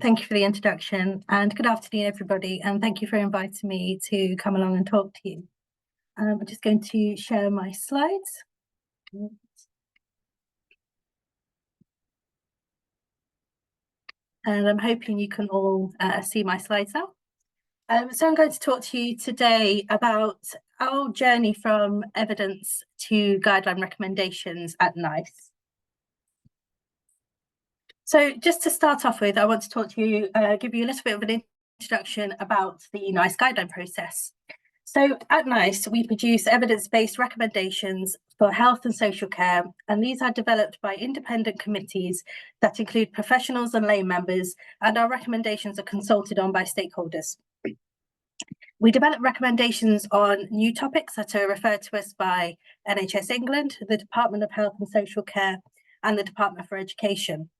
Thank you for the introduction, and good afternoon, everybody, and thank you for inviting me to come along and talk to you. I'm just going to share my slides. And I'm hoping you can all see my slides now. So I'm going to talk to you today about our journey from evidence to guideline recommendations at NICE. So just to start off with, I want to talk to you, give you a little bit of an introduction about the NICE guideline process. So at NICE, we produce evidence-based recommendations for health and social care, and these are developed by independent committees that include professionals and lay members, and our recommendations are consulted on by stakeholders. We develop recommendations on new topics that are referred to us by NHS England, the Department of Health and Social Care, and the Department for Education.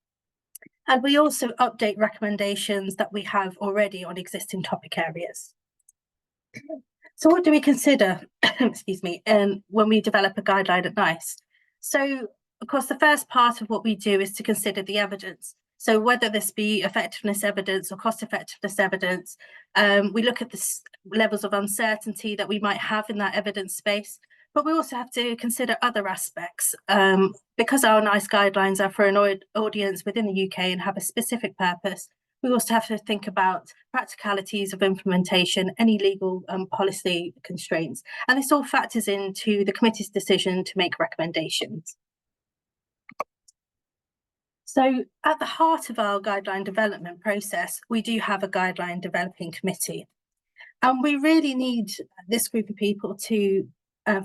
And we also update recommendations that we have already on existing topic areas. So what do we consider, excuse me, when we develop a guideline at NICE? So, of course, the first part of what we do is to consider the evidence. So whether this be effectiveness evidence or cost effectiveness evidence, we look at the levels of uncertainty that we might have in that evidence space, but we also have to consider other aspects. Because our NICE guidelines are for an audience within the UK and have a specific purpose, we also have to think about practicalities of implementation, any legal policy constraints, and this all factors into the committee's decision to make recommendations. So at the heart of our guideline development process, we do have a guideline developing committee. And we really need this group of people to,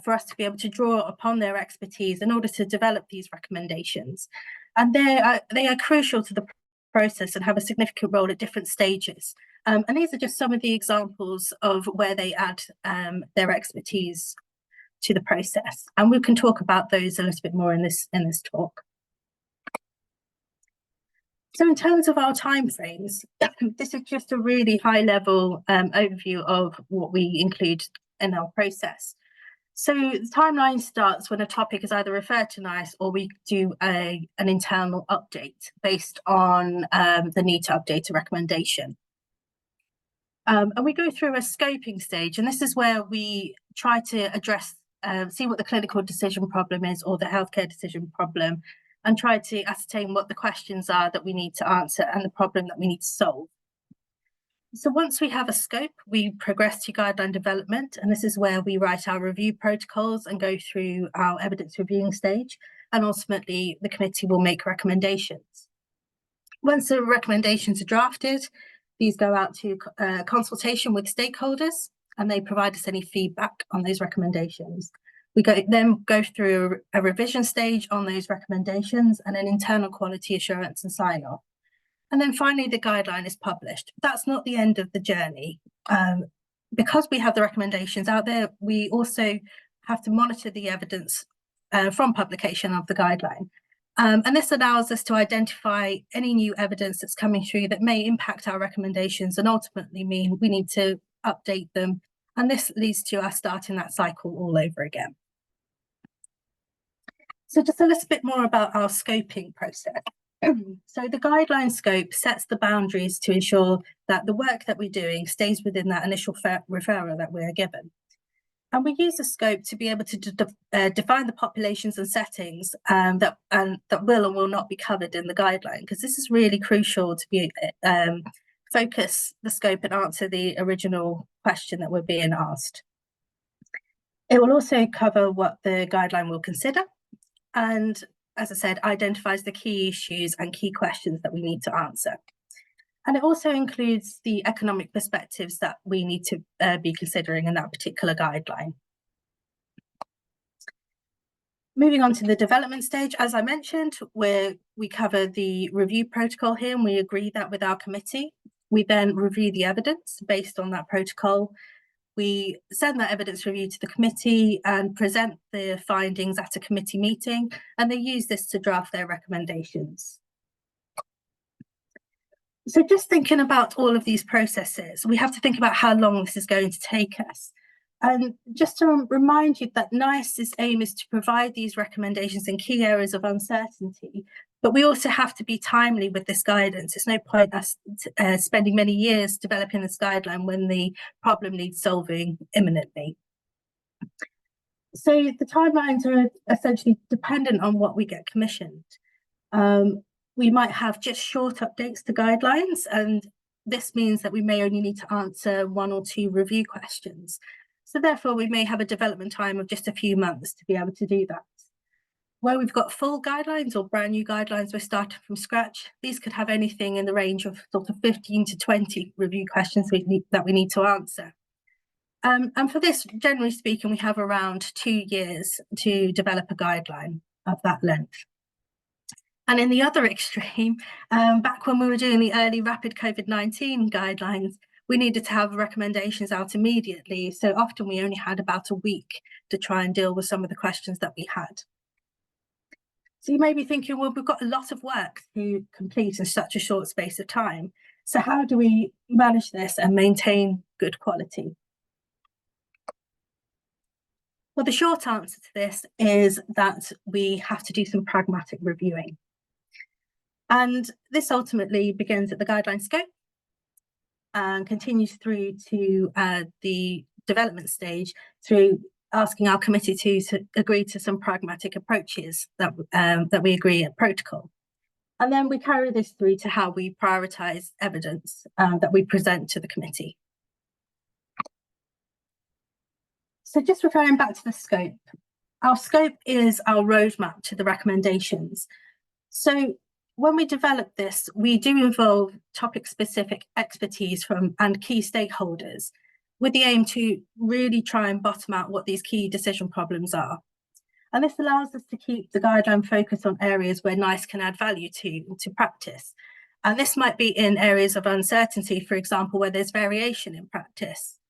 for us to be able to draw upon their expertise in order to develop these recommendations. And they are crucial to the process and have a significant role at different stages. And these are just some of the examples of where they add their expertise to the process. And we can talk about those a little bit more in this talk. So in terms of our timeframes, this is just a really high level overview of what we include in our process. So the timeline starts when a topic is either referred to NICE or we do an internal update based on the need to update a recommendation. And we go through a scoping stage, and this is where we try to address, see what the clinical decision problem is or the healthcare decision problem, and try to ascertain what the questions are that we need to answer and the problem that we need to solve. So once we have a scope, we progress to guideline development, and this is where we write our review protocols and go through our evidence reviewing stage, and ultimately the committee will make recommendations. Once the recommendations are drafted, these go out to consultation with stakeholders, and they provide us any feedback on those recommendations. We then go through a revision stage on those recommendations and an internal quality assurance and sign-off. And then finally, the guideline is published. That's not the end of the journey. Because we have the recommendations out there, we also have to monitor the evidence from publication of the guideline. And this allows us to identify any new evidence that's coming through that may impact our recommendations and ultimately mean we need to update them. And this leads to us starting that cycle all over again. So just a little bit more about our scoping process. So the guideline scope sets the boundaries to ensure that the work that we're doing stays within that initial referral that we're given. And we use the scope to be able to define the populations and settings that will and will not be covered in the guideline, because this is really crucial to be focus the scope and answer the original question that we're being asked. It will also cover what the guideline will consider, and as I said, identifies the key issues and key questions that we need to answer. And it also includes the economic perspectives that we need to be considering in that particular guideline. Moving on to the development stage, as I mentioned, we cover the review protocol here, and we agree that with our committee. We then review the evidence based on that protocol. We send that evidence review to the committee and present the findings at a committee meeting, and they use this to draft their recommendations. So just thinking about all of these processes, we have to think about how long this is going to take us. And just to remind you that NICE's aim is to provide these recommendations in key areas of uncertainty, But we also have to be timely with this guidance. It's no point us spending many years developing this guideline when the problem needs solving imminently. So the timelines are essentially dependent on what we get commissioned. We might have just short updates to guidelines, and this means that we may only need to answer 1 or 2 review questions. So therefore, we may have a development time of just a few months to be able to do that. Where we've got full guidelines or brand new guidelines, we're starting from scratch. These could have anything in the range of sort of 15 to 20 review questions that we need to answer. And for this, generally speaking, we have around 2 years to develop a guideline of that length. And in the other extreme, back when we were doing the early rapid COVID-19 guidelines, we needed to have recommendations out immediately. So often we only had about a week to try and deal with some of the questions that we had. So you may be thinking, well, we've got a lot of work to complete in such a short space of time. So how do we manage this and maintain good quality? Well, the short answer to this is that we have to do some pragmatic reviewing. And this ultimately begins at the guideline scope and continues through to the development stage through asking our committee to agree to some pragmatic approaches that we agree at protocol. And then we carry this through to how we prioritise evidence that we present to the committee. So just referring back to the scope, our scope is our roadmap to the recommendations. So when we develop this, we do involve topic-specific expertise and key stakeholders with the aim to really try and bottom out what these key decision problems are. And this allows us to keep the guideline focused on areas where NICE can add value to practice. And this might be in areas of uncertainty, for example, where there's variation in practice,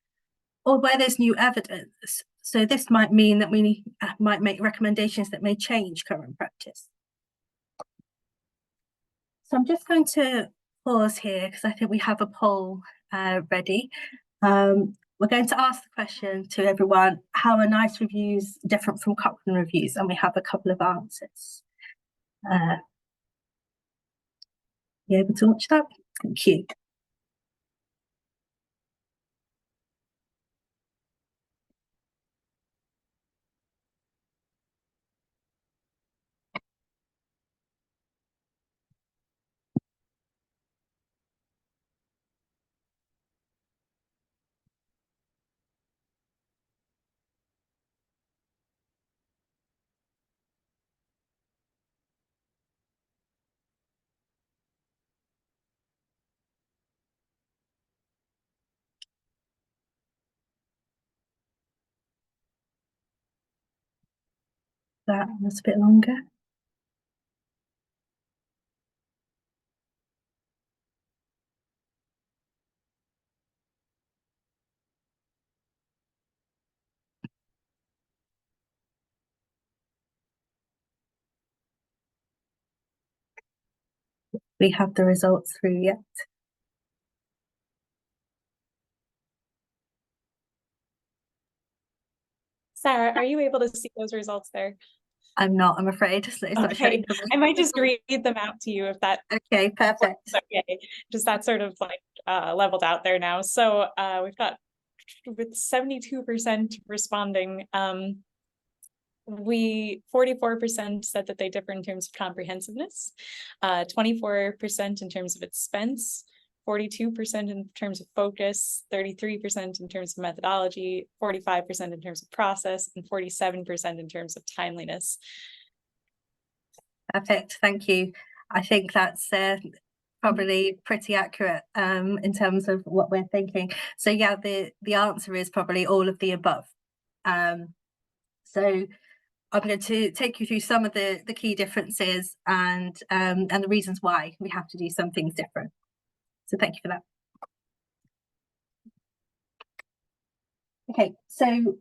or where there's new evidence. So this might mean that we might make recommendations that may change current practice. So I'm just going to pause here because I think we have a poll ready. We're going to ask the question to everyone, how are NICE reviews different from Cochrane reviews? And we have a couple of answers. You able to watch that? Thank you. That was a bit longer. We have the results through yet. Sarah, are you able to see those results there? I'm not, I'm afraid. So it's not showing for me. I might just read them out to you if that. Okay, perfect. Okay, just that sort of like leveled out there now. So we've got with 72% responding, 44% said that they differ in terms of comprehensiveness, 24% in terms of expense, 42% in terms of focus, 33% in terms of methodology, 45% in terms of process, and 47% in terms of timeliness. Perfect, thank you. I think that's probably pretty accurate in terms of what we're thinking. So yeah, the answer is probably all of the above. So I'm going to take you through some of the key differences and the reasons why we have to do some things different. So thank you for that. Okay, so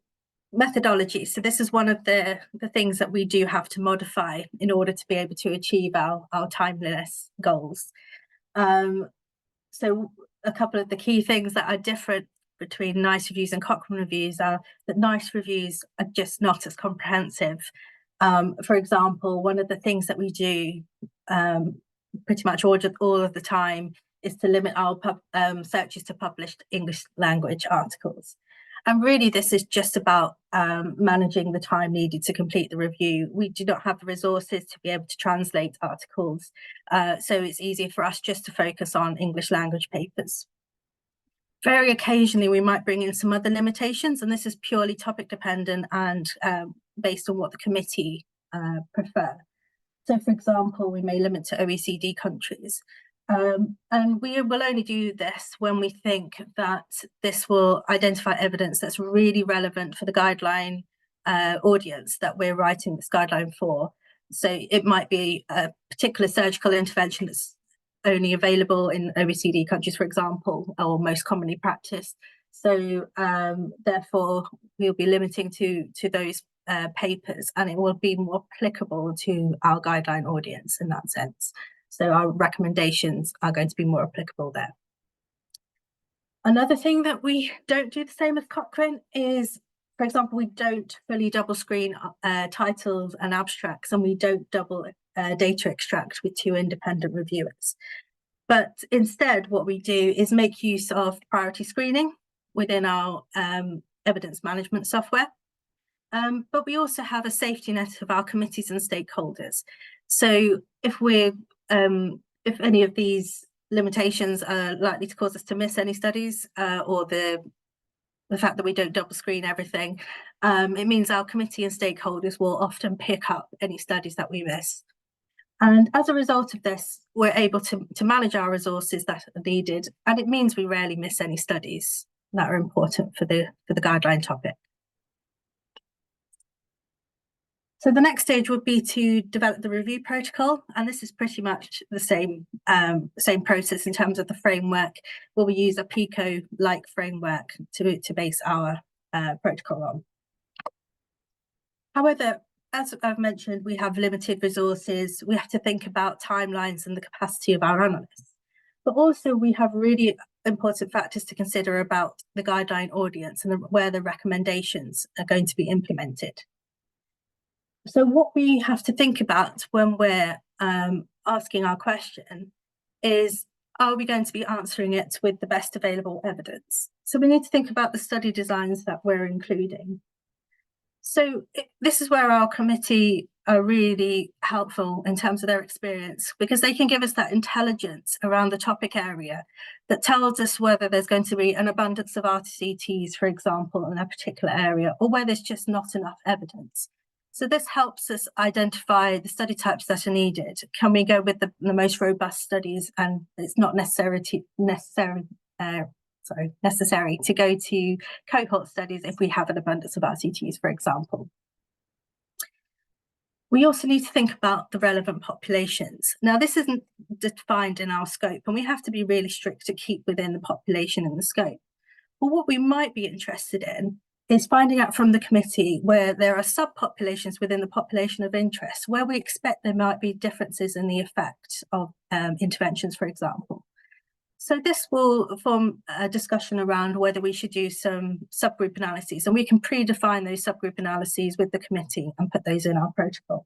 methodology. So this is one of the things that we do have to modify in order to be able to achieve our timeliness goals. So a couple of the key things that are different between NICE reviews and Cochrane reviews are that NICE reviews are just not as comprehensive For example, one of the things that we do pretty much all of the time is to limit our searches to published English language articles. And really, this is just about managing the time needed to complete the review. We do not have the resources to be able to translate articles, so it's easier for us just to focus on English language papers. Very occasionally, we might bring in some other limitations, and this is purely topic dependent and based on what the committee prefer. So, for example, we may limit to OECD countries. And we will only do this when we think that this will identify evidence that's really relevant for the guideline audience that we're writing this guideline for. So it might be a particular surgical intervention that's only available in OECD countries, for example, or most commonly practiced. So therefore, we'll be limiting to those papers, and it will be more applicable to our guideline audience in that sense. So our recommendations are going to be more applicable there. Another thing that we don't do the same as Cochrane is, for example, we don't fully double screen titles and abstracts, and we don't double data extract with 2 independent reviewers. But instead, what we do is make use of priority screening within our evidence management software. But we also have a safety net of our committees and stakeholders. So if any of these limitations are likely to cause us to miss any studies, or the fact that we don't double screen everything, it means our committee and stakeholders will often pick up any studies that we miss. And as a result of this, we're able to manage our resources that are needed, and it means we rarely miss any studies that are important for the guideline topic. So the next stage would be to develop the review protocol, and this is pretty much the same process in terms of the framework, where we use a PICO-like framework to base our protocol on. However, as I've mentioned, we have limited resources. We have to think about timelines and the capacity of our analysts, but also we have really important factors to consider about the guideline audience and where the recommendations are going to be implemented. So what we have to think about when we're asking our question is, are we going to be answering it with the best available evidence? So we need to think about the study designs that we're including. So this is where our committee are really helpful in terms of their experience, because they can give us that intelligence around the topic area that tells us whether there's going to be an abundance of RCTs, for example, in a particular area, or where there's just not enough evidence. So this helps us identify the study types that are needed. Can we go with the most robust studies, and it's not necessary to go to cohort studies if we have an abundance of RCTs, for example. We also need to think about the relevant populations. Now, this isn't defined in our scope, and we have to be really strict to keep within the population and the scope. But what we might be interested in is finding out from the committee where there are subpopulations within the population of interest, where we expect there might be differences in the effect of interventions, for example. So this will form a discussion around whether we should do some subgroup analyses, and we can predefine those subgroup analyses with the committee and put those in our protocol.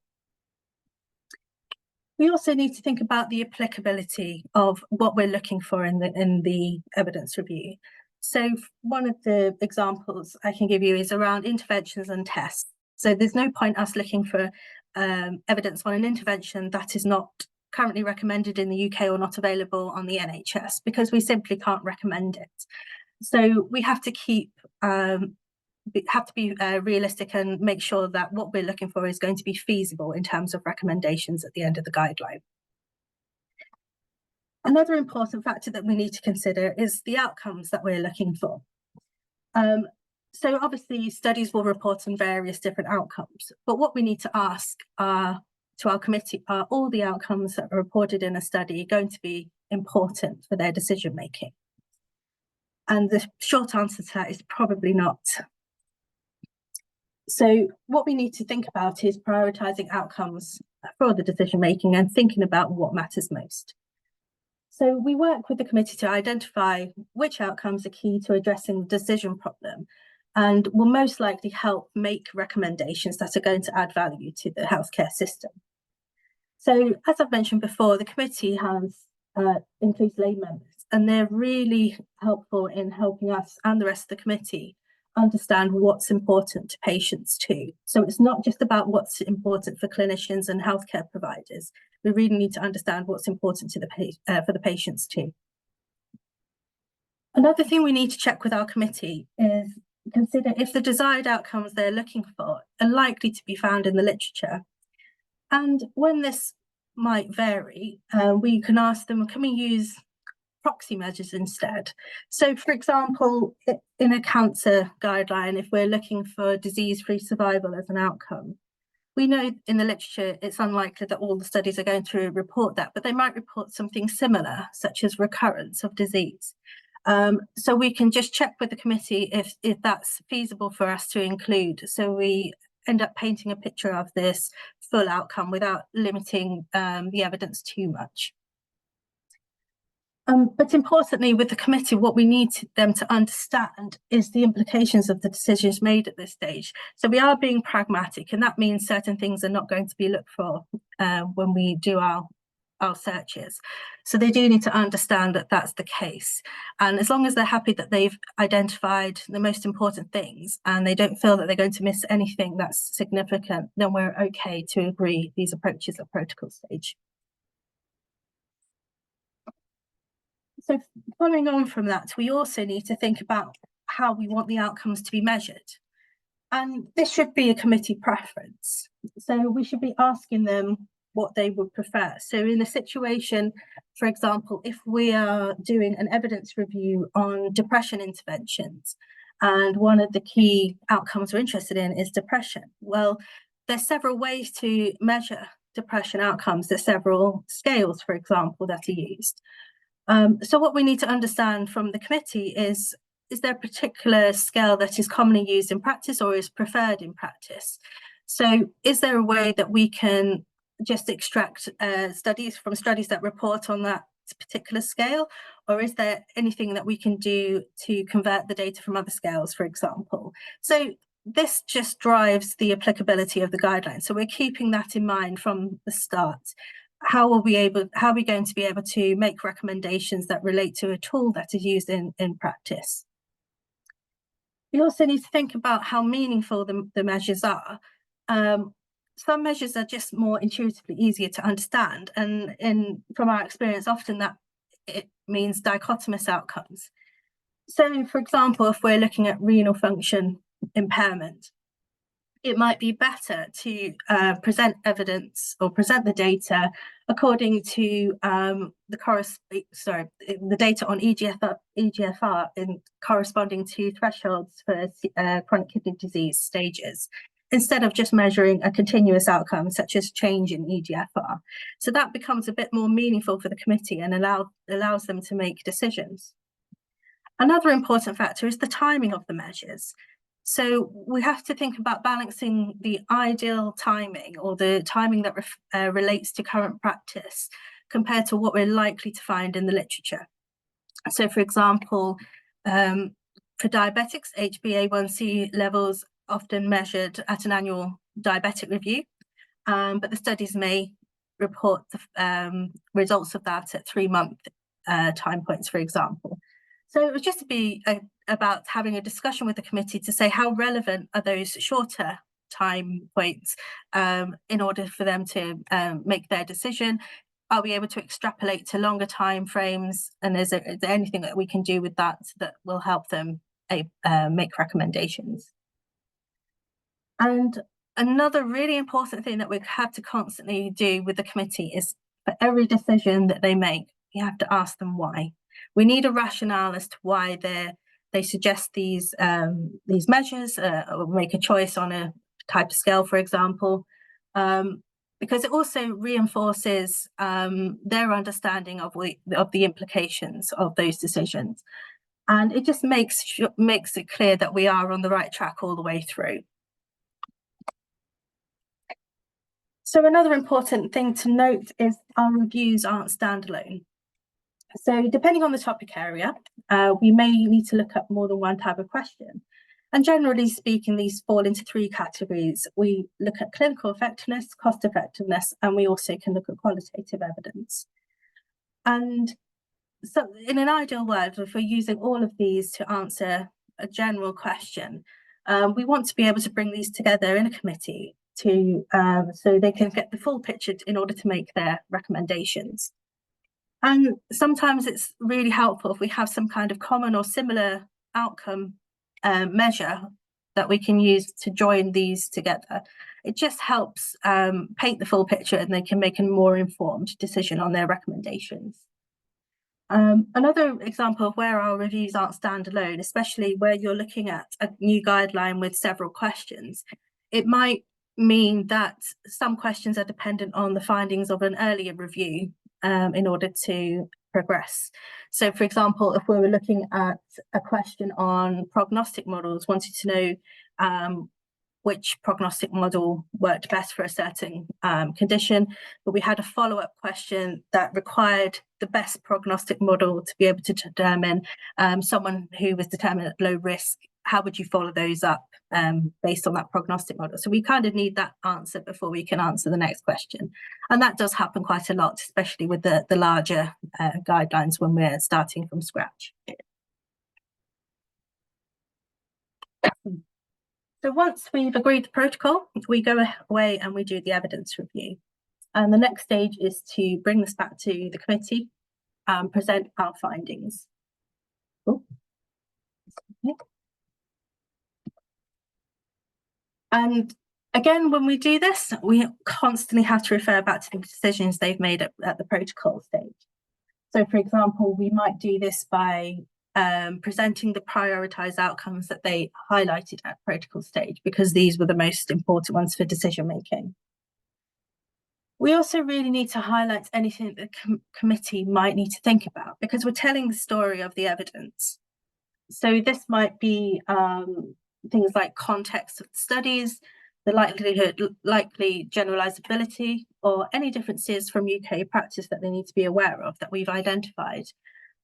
We also need to think about the applicability of what we're looking for in the evidence review. So one of the examples I can give you is around interventions and tests. So there's no point us looking for evidence on an intervention that is not currently recommended in the UK or not available on the NHS, because we simply can't recommend it. So we have to be realistic and make sure that what we're looking for is going to be feasible in terms of recommendations at the end of the guideline. Another important factor that we need to consider is the outcomes that we're looking for. So obviously studies will report on various different outcomes, but what we need to ask to our committee, are all the outcomes that are reported in a study going to be important for their decision making? And the short answer to that is probably not. So what we need to think about is prioritising outcomes for the decision making and thinking about what matters most. So we work with the committee to identify which outcomes are key to addressing the decision problem, and will most likely help make recommendations that are going to add value to the healthcare system. So, as I've mentioned before, the committee includes lay members, and they're really helpful in helping us and the rest of the committee understand what's important to patients too. So it's not just about what's important for clinicians and healthcare providers. We really need to understand what's important to for the patients too. Another thing we need to check with our committee is consider if the desired outcomes they're looking for are likely to be found in the literature. And when this might vary, we can ask them, can we use proxy measures instead? So, for example, in a cancer guideline, if we're looking for disease-free survival as an outcome, we know in the literature it's unlikely that all the studies are going to report that, but they might report something similar, such as recurrence of disease. So we can just check with the committee if that's feasible for us to include. So we end up painting a picture of this full outcome without limiting the evidence too much. But importantly, with the committee, what we need them to understand is the implications of the decisions made at this stage. So we are being pragmatic, and that means certain things are not going to be looked for when we do our searches. So they do need to understand that that's the case. And as long as they're happy that they've identified the most important things and they don't feel that they're going to miss anything that's significant, then we're okay to agree these approaches at protocol stage. So following on from that, we also need to think about how we want the outcomes to be measured. And this should be a committee preference. So we should be asking them what they would prefer. So in a situation, for example, if we are doing an evidence review on depression interventions, and one of the key outcomes we're interested in is depression, well, there's several ways to measure depression outcomes. There's several scales, for example, that are used. So what we need to understand from the committee is there a particular scale that is commonly used in practice or is preferred in practice? So is there a way that we can just extract studies that report on that particular scale? Or is there anything that we can do to convert the data from other scales, for example? So this just drives the applicability of the guidelines. So we're keeping that in mind from the start. How are we going to be able to make recommendations that relate to a tool that is used in practice? We also need to think about how meaningful the measures are. Some measures are just more intuitively easier to understand, and from our experience, often that it means dichotomous outcomes. So, for example, if we're looking at renal function impairment, it might be better to present evidence or present the data according to the data on EGFR in corresponding to thresholds for chronic kidney disease stages, instead of just measuring a continuous outcome such as change in EGFR. So that becomes a bit more meaningful for the committee and allows them to make decisions. Another important factor is the timing of the measures. So we have to think about balancing the ideal timing, or the timing that relates to current practice, compared to what we're likely to find in the literature. So, for example, for diabetics, HbA1c levels often measured at an annual diabetic review, but the studies may report the results of that at 3-month time points, for example. So it was just to be about having a discussion with the committee to say how relevant are those shorter time points in order for them to make their decision. Are we able to extrapolate to longer time frames? And is there anything that we can do with that will help them make recommendations? And another really important thing that we have to constantly do with the committee is, for every decision that they make, you have to ask them why. We need a rationale as to why they suggest these measures, or make a choice on a type of scale, for example, because it also reinforces their understanding of the implications of those decisions, and it just makes it clear that we are on the right track all the way through. So another important thing to note is our reviews aren't standalone. So depending on the topic area, we may need to look up more than one type of question. And generally speaking, these fall into three categories. We look at clinical effectiveness, cost effectiveness, and we also can look at qualitative evidence. And so in an ideal world, if we're using all of these to answer a general question, we want to be able to bring these together in a committee to so they can get the full picture in order to make their recommendations. And sometimes it's really helpful if we have some kind of common or similar outcome measure that we can use to join these together. It just helps paint the full picture, and they can make a more informed decision on their recommendations. Another example of where our reviews aren't standalone, especially where you're looking at a new guideline with several questions, it might mean that some questions are dependent on the findings of an earlier review in order to progress. So, for example, if we were looking at a question on prognostic models, wanted to know which prognostic model worked best for a certain condition, but we had a follow-up question that required the best prognostic model to be able to determine someone who was determined at low risk. How would you follow those up based on that prognostic model? So we kind of need that answer before we can answer the next question. And that does happen quite a lot, especially with the larger guidelines when we're starting from scratch. So once we've agreed the protocol, we go away and we do the evidence review. And the next stage is to bring this back to the committee and present our findings. Oh. Okay. And again, when we do this, we constantly have to refer back to the decisions they've made at the protocol stage. So, for example, we might do this by presenting the prioritised outcomes that they highlighted at protocol stage, because these were the most important ones for decision making. We also really need to highlight anything that the committee might need to think about, because we're telling the story of the evidence. So this might be things like context of the studies, the likely generalizability, or any differences from UK practice that they need to be aware of that we've identified.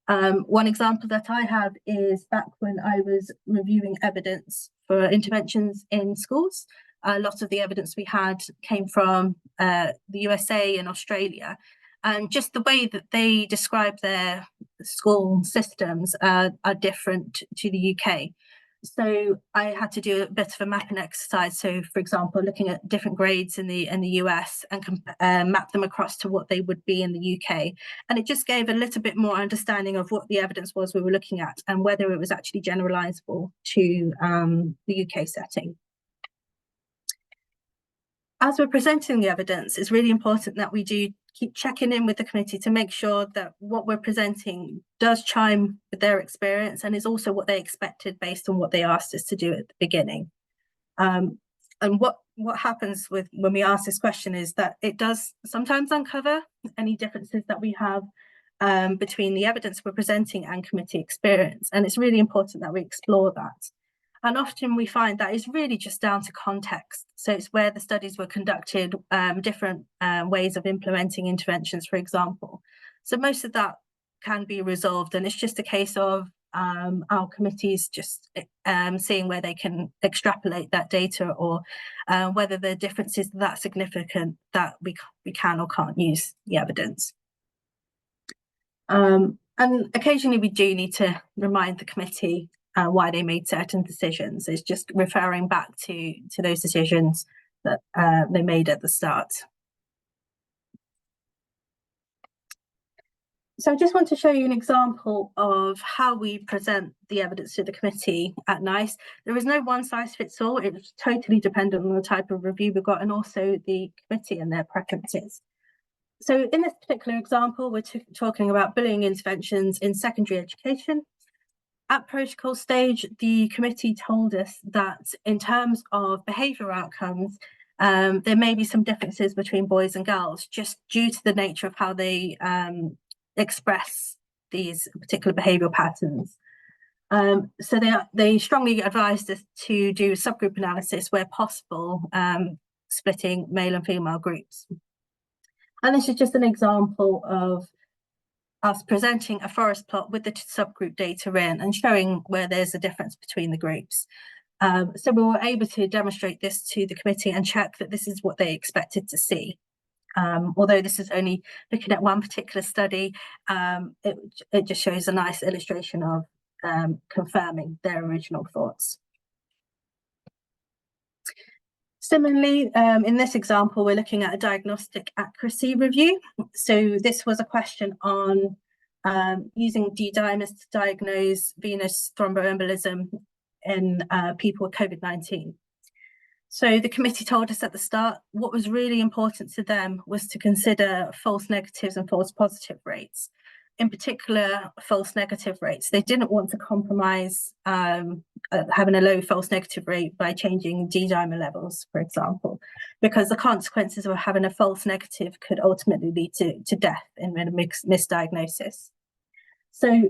One example that I have is back when I was reviewing evidence for interventions in schools. A lot of the evidence we had came from the USA and Australia, and just the way that they describe their school systems are different to the UK. So I had to do a bit of a mapping exercise. So, for example, looking at different grades in the US and map them across to what they would be in the UK. And it just gave a little bit more understanding of what the evidence was we were looking at and whether it was actually generalizable to the UK setting. As we're presenting the evidence, it's really important that we do keep checking in with the committee to make sure that what we're presenting does chime with their experience and is also what they expected based on what they asked us to do at the beginning. And what happens when we ask this question is that it does sometimes uncover any differences that we have between the evidence we're presenting and committee experience. And it's really important that we explore that. And often we find that is really just down to context. So it's where the studies were conducted, different ways of implementing interventions, for example. So most of that can be resolved, and it's just a case of our committees just seeing where they can extrapolate that data, or whether the difference is that significant that we can or can't use the evidence. And occasionally we do need to remind the committee why they made certain decisions. It's just referring back to those decisions that they made at the start. So I just want to show you an example of how we present the evidence to the committee at NICE. There is no one size fits all. It's totally dependent on the type of review we've got and also the committee and their preferences. So in this particular example, we're talking about bullying interventions in secondary education. At protocol stage, the committee told us that in terms of behavioural outcomes, there may be some differences between boys and girls just due to the nature of how they express these particular behavioural patterns. So they strongly advised us to do subgroup analysis where possible, splitting male and female groups. And this is just an example of us presenting a forest plot with the subgroup data in and showing where there's a difference between the groups. So we were able to demonstrate this to the committee and check that this is what they expected to see. Although this is only looking at one particular study, it just shows a nice illustration of confirming their original thoughts. Similarly, in this example, we're looking at a diagnostic accuracy review. So this was a question on using D-dimers to diagnose venous thromboembolism in people with COVID-19. So the committee told us at the start what was really important to them was to consider false negatives and false positive rates. In particular, false negative rates. They didn't want to compromise having a low false negative rate by changing D-dimer levels, for example, because the consequences of having a false negative could ultimately lead to death in a misdiagnosis. So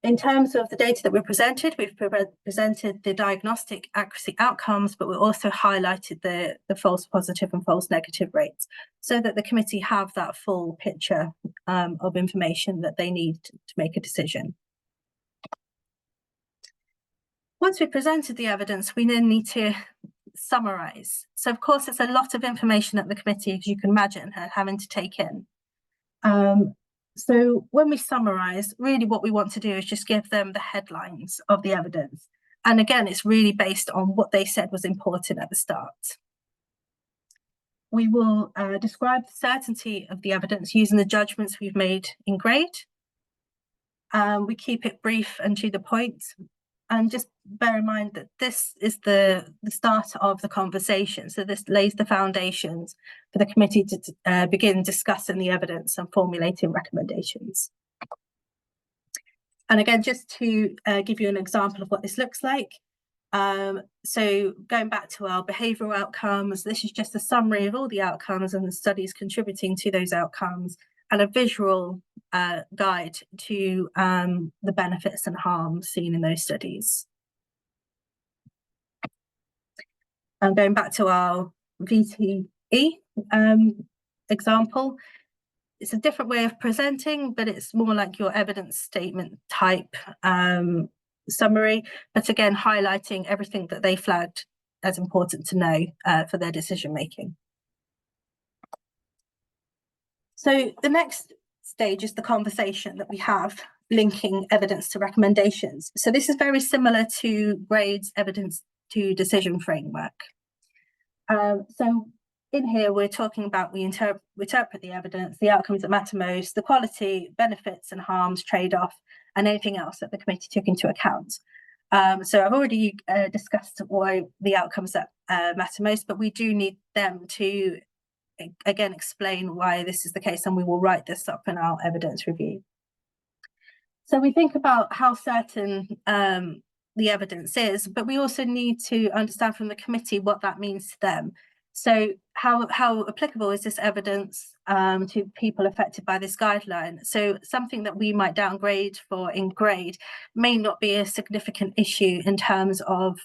in terms of the data that we presented, we've presented the diagnostic accuracy outcomes, but we also highlighted the false positive and false negative rates so that the committee have that full picture of information that they need to make a decision. Once we presented the evidence, we then need to summarise. So of course, it's a lot of information that the committee, as you can imagine, having to take in. So when we summarise, really what we want to do is just give them the headlines of the evidence. And again, it's really based on what they said was important at the start. We will describe the certainty of the evidence using the judgments we've made in grade. We keep it brief and to the point. And just bear in mind that this is the start of the conversation. So this lays the foundations for the committee to begin discussing the evidence and formulating recommendations. And again, just to give you an example of what this looks like. So going back to our behavioural outcomes, this is just a summary of all the outcomes and the studies contributing to those outcomes, and a visual guide to the benefits and harms seen in those studies. And going back to our VTE example, it's a different way of presenting, but it's more like your evidence statement type summary, but again, highlighting everything that they flagged as important to know for their decision making. So the next stage is the conversation that we have linking evidence to recommendations. So this is very similar to Grade's evidence to decision framework. So in here, we're talking about we interpret the evidence, the outcomes that matter most, the quality, benefits and harms, trade-off, and anything else that the committee took into account. So I've already discussed why the outcomes that matter most, but we do need them to again explain why this is the case, and we will write this up in our evidence review. So we think about how certain the evidence is, but we also need to understand from the committee what that means to them. So how applicable is this evidence to people affected by this guideline? So something that we might downgrade for in grade may not be a significant issue in terms of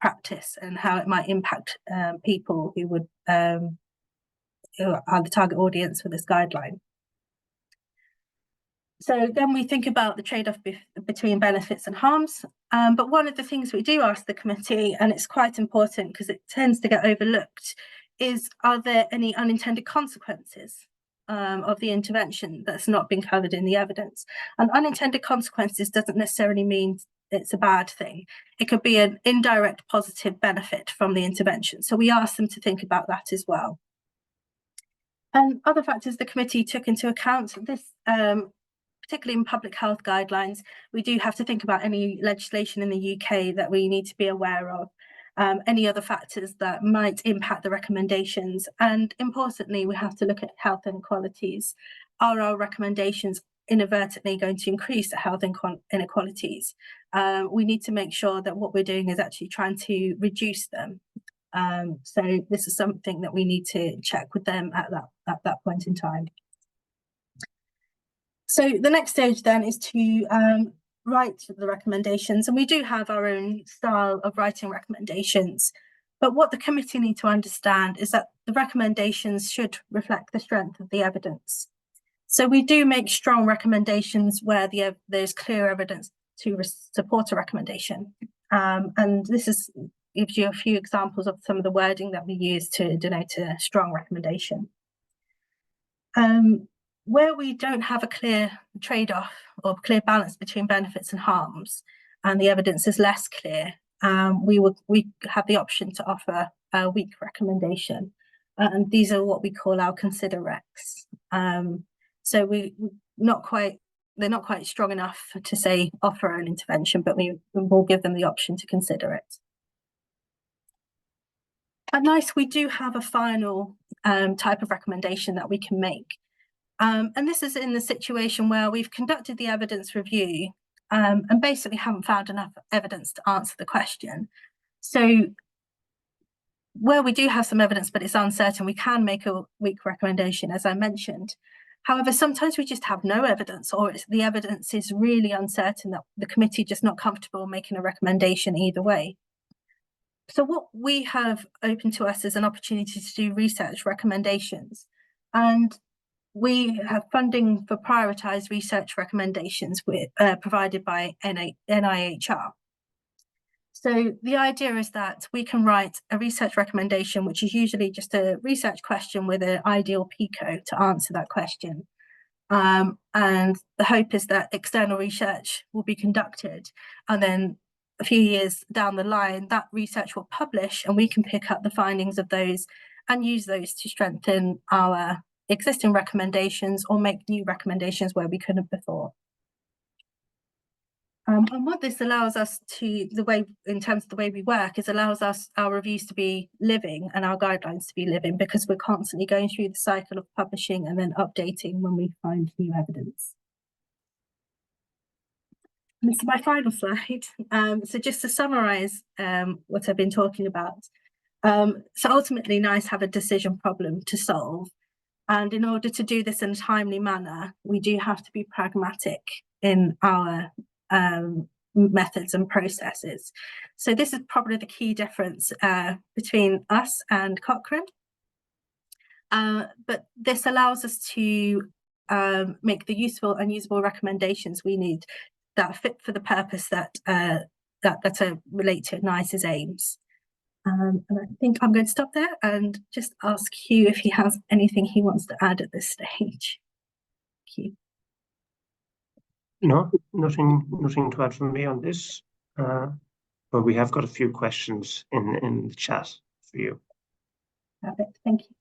practice and how it might impact people who would who are the target audience for this guideline. So then we think about the trade-off between benefits and harms. But one of the things we do ask the committee, and it's quite important because it tends to get overlooked, is are there any unintended consequences of the intervention that's not been covered in the evidence? And unintended consequences doesn't necessarily mean it's a bad thing. It could be an indirect positive benefit from the intervention. So we ask them to think about that as well. And other factors the committee took into account, this particularly in public health guidelines, we do have to think about any legislation in the UK that we need to be aware of, any other factors that might impact the recommendations. And importantly, we have to look at health inequalities. Are our recommendations inadvertently going to increase health inequalities? We need to make sure that what we're doing is actually trying to reduce them. So this is something that we need to check with them at that point in time. So the next stage then is to write the recommendations, and we do have our own style of writing recommendations. But what the committee need to understand is that the recommendations should reflect the strength of the evidence. So we do make strong recommendations where there's clear evidence to support a recommendation. And this gives you a few examples of some of the wording that we use to denote a strong recommendation. Where we don't have a clear trade-off or clear balance between benefits and harms, and the evidence is less clear, we have the option to offer a weak recommendation, and these are what we call our consider recs. So they're not quite strong enough to say offer an intervention, but we will give them the option to consider it. At NICE, we do have a final type of recommendation that we can make. And this is in the situation where we've conducted the evidence review and basically haven't found enough evidence to answer the question. So where we do have some evidence, but it's uncertain, we can make a weak recommendation, as I mentioned. However, sometimes we just have no evidence, or the evidence is really uncertain that the committee just not comfortable making a recommendation either way. So what we have open to us is an opportunity to do research recommendations, and we have funding for prioritised research recommendations provided by NIHR. So the idea is that we can write a research recommendation, which is usually just a research question with an ideal PICO to answer that question. And the hope is that external research will be conducted, and then a few years down the line, that research will publish, and we can pick up the findings of those and use those to strengthen our existing recommendations or make new recommendations where we couldn't before. And what this allows us to, in terms of the way we work, is allows us our reviews to be living and our guidelines to be living, because we're constantly going through the cycle of publishing and then updating when we find new evidence. And this is my final slide. So just to summarise what I've been talking about. So ultimately, NICE have a decision problem to solve. And in order to do this in a timely manner, we do have to be pragmatic in our methods and processes. So this is probably the key difference between us and Cochrane. But this allows us to make the useful and usable recommendations we need that fit for the purpose that relate to NICE's aims. And I think I'm going to stop there and just ask Hugh if he has anything he wants to add at this stage. Hugh. No, nothing to add from me on this. But we have got a few questions in the chat for you. Perfect, thank you.